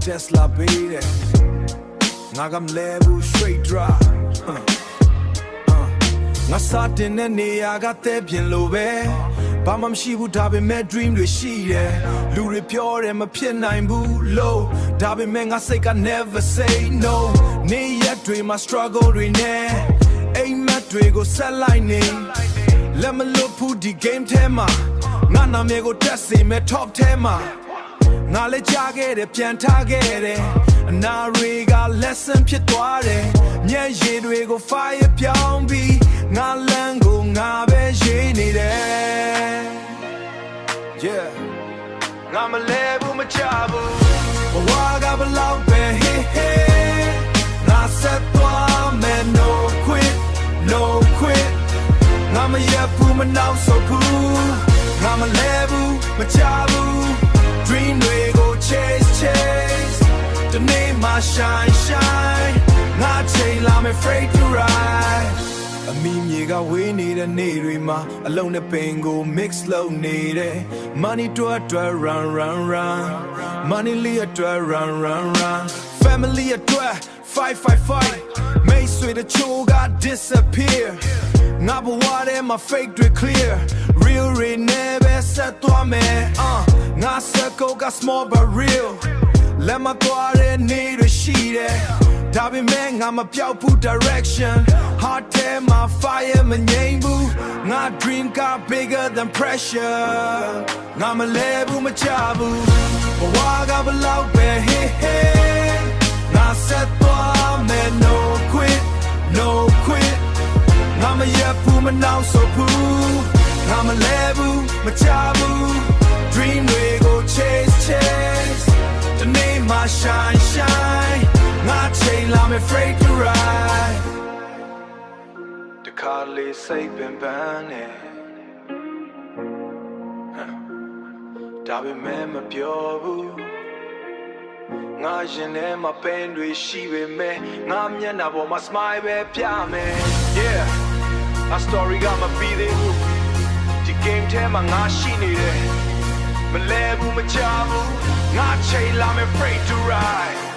Tesla baby Ngagam level straight drive Nga satin ne neya ga the pyin lo be Ba ma mshi bu da be me dream တွေရှိတယ်လူတွေပြောတယ်မဖြစ်နိုင်ဘူးလို့ဒါပေမဲ့ငါစိတ်က never say no နေရက်တွေမှာ struggle တွေနဲ့အိမ်မက်တွေကိုဆက်လိုက်နေလက်မလွတ်ဘူးဒီ game ထဲမှာငါနာမည်ကိုတက်စေမဲ့ top ထဲမှာငါလည်းကြားခဲ့တယ်ပြန်ထားခဲ့တယ်အနာတွေက lesson ဖြစ်သွားတယ်မျက်ရည်တွေကို fire ပြောင်းပြီးငါလမ်းကိုငါပဲရေးနေတယ် yeah ငါမလဲဘူးမချဘူးဘဝကဘလောက်ပဲ hey hey ငါဆက်သွားမယ် no quit no quit ငါမရပ်ဘူးမနောက်ဆုတ်ဘူးငါမလဲဘူးမချဘူး dream တွေကို chase the name my shine ငါချိန်လာမယ် afraid to rise အမီမြေကဝေးနေတဲ့နေ့တွေမှာအလုံးနဲ့ပင်ကို mix လုပ်နေတယ် money အတွက် run money လေးအတွက် run family အတွက် fight make sure the choga disappear ငါဘဝထဲမှာ fake တွေ clear real never set သွားမယ်ငါ circle က small but real လက်မသွားတဲ့နေ့တွေရှိတယ်ဒါပေမဲ့ငါမပြောက်ဘူး direction heart ထဲမှာ fire မငြိမ်းဘူးငါ dream got bigger than pressure ငါမလဲဘူးမချဘူးဘဝကဘလောက်ပဲ hey hey ငါဆက်သွားမယ် no quit ငါမရပ်ဘူးမနောက်ဆုတ်ဘူးငါမလဲဘူးမချဘူး dream တွေကို chase the name my shine ငါချိန်လာမယ် afraid to ride တခါလေးစိတ်ပင်ပန်းနေဒါပေမဲ့မပြောဘူးငါရင်ထဲမှာ pain တွေရှိပေမဲ့ငါမျက်နှာပေါ်မှာ smile ပဲပြမယ် yeah a story ကမပြီးသေးဘူးဒီ game ထဲမှာငါရှိနေတယ်မလဲဘူးမချဘူးငါချိန်လာမယ် afraid to ride